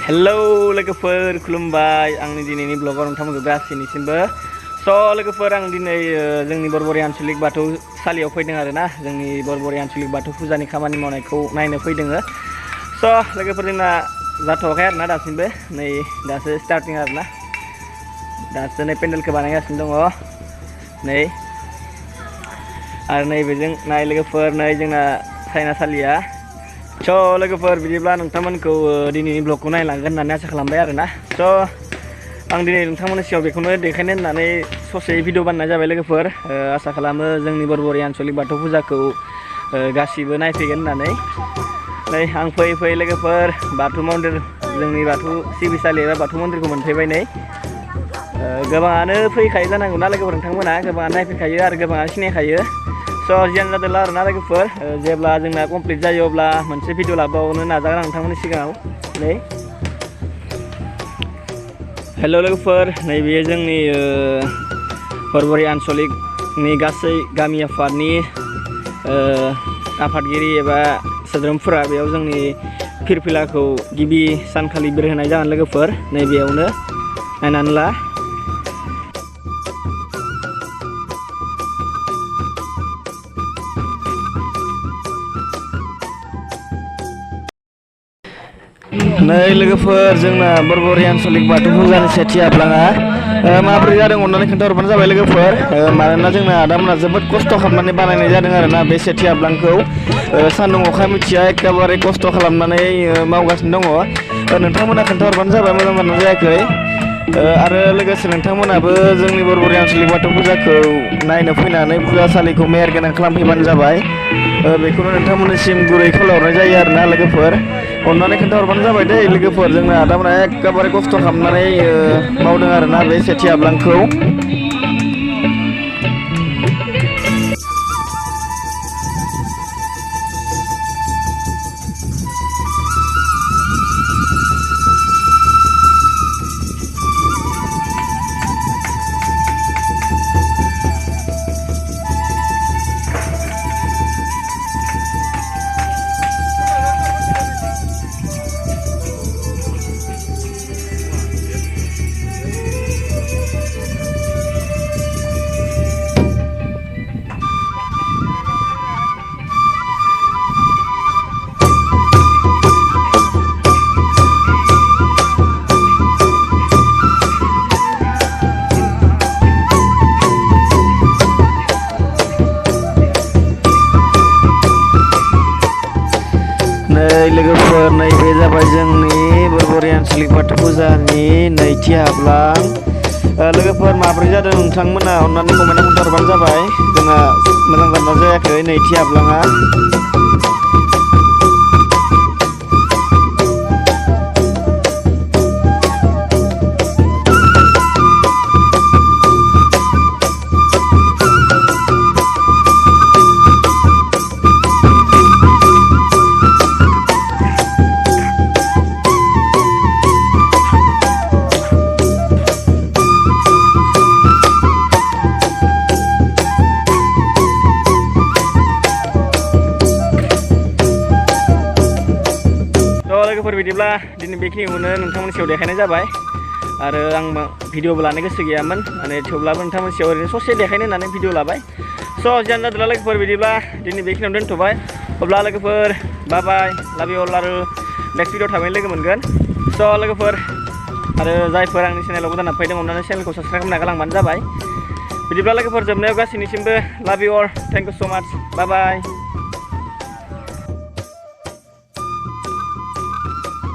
Hello लोगोफोर खुलुमबाय आंनि दिनैनि ब्लगाव नोंथांमोनखौ गासैनिसिमबो लोगोफोर आं दिनै जोंनि बरबरि आन्चलिक बाथौ सालियाव फैदों आरोना जोंनि बरबरि आन्चलिक बाथौ फुजानि खामानि मावनायखौ नायनो फैदों लोगोफोर जोंना जाथ'वाखै आरोना दासिमबो नै दासो स्टार्टिं आरोना दासो नै पेन्डेलखौ बानायगासिनो दङ नै आरो नैबेजों नाय लोगोफोर नै जोंना साइनासालिया लोगोफोर बिदिब्ला नोंथांमोनखौ दिनैनि ब्लगखौ नायलांगोन होननानै आसा खालामबाय आरोना आं दिनै नोंथांमोननि सिगाङाव बेखौनो देखायनो होननानै ससे भिडिअ बानायनाय जाबाय लोगोफोर आसा खालामो जोंनि बरबरि आन्चलिक बाथौ फुजाखौ गासिबो नायफैगोन होननानै नै आं फैयै लोगोफोर बाथौ मन्दिर जोंनि बाथौ सिबिसालि एबा बाथौ मन्दिरखौ मोनफैबाय नै गोबाङानो फैखायो जानांगौना लोगोफोर नोंथांमोना गोबाङानो नायफैखायो आरो गोबाङानो सिनायखायो जियानो जादोंला आरोना लोगोफोर जेब्ला जोंना कमप्लिट जायो अब्ला मोनसे भिडिअ लाबावनो नाजागोन आं नोंथांमोननि सिगाङाव नै हेल' लोगोफोर नैबे जोंनि बरबरि आन्चलिकनि गासै गामि आफादनि आफादगिरि एबा सोद्रोमफोरा बेयाव जोंनि फिरफिलाखौ गिबि सानखालि बिरहोनाय जागोन लोगोफोर नैबेयावनो नायनानै ला नै लोगोफोर जोंना बरबरि आन्चलिक बाथौ फुजानि सेथि आब्लाङा माबोरै जादों अननानै खोन्थाहरबानो जाबाय लोगोफोर मानोना जोंना आदामोना जोबोद खस्थ' खालामनानै बानायनाय जादों आरोना बे सेथि आब्लांखौ सान्दुं अखा मिथिया एखेबारे खस्थ' खालामनानै मावगासिनो दङ नोंथांमोना खोन्थाहरबानो जाबाय मोजां जादोंना जायाखै आरो लोगोसे नोंथांमोनाबो जोंनि बरबरि आन्चलिक बाथौ फुजाखौ नायनो फैनानै फुजासालिखौ मेहेर गोनां खालामफैबानो जाबाय बेखौनो नोंथांमोननिसिम गुरै खावलायहरनाय जायो आरोना लोगोफोर अननानै खोन्थाहरबानो जाबाय दै लोगोफोर जोंना आदामोना एखेबारे खस्थ' खालामनानै मावदों आरोना बे सेथि आब्लांखौ लोगोफोर नैबे जाबाय जोंनि बरबरि आन्चलिक बाथौ फुजानि नैथि आब्लां लोगोफोर माबोरै जादों नोंथांमोना अननानै कमेन्टआव खोन्थाहरबानो जाबाय जोंना मोजां जादोंना जायाखै नैथि आब्लाङा लोगोफोर बिदिब्ला दिनै बेखिनिखौनो नोंथांमोननि सायाव देखायनाय जाबाय आरो आं भिडिअबो लानो गोसो गैयामोन माने थेवब्लाबो नोंथांमोननि सायाव ओरैनो ससे देखायनो होननानै भिडिअ लाबाय जियानो जादोंला लोगोफोर बिदिब्ला दिनै बेखिनियावनो दोनथ'बाय अब्ला लोगोफोर बाय लाभ इउ अल आरो नेक्स्ट भिडिअ थाबैनो लोगो मोनगोन लोगोफोर आरो जायफोर आंनि चेनेलाव गोदान हाबफैदों अननानै चेनेलखौ साबस्क्राइब खालामना गालांबानो जाबाय बिदिब्ला लोगोफोर जोबनायाव गासैनिसिमबो लाभ इउ अल थेंक इउ स' माच बाय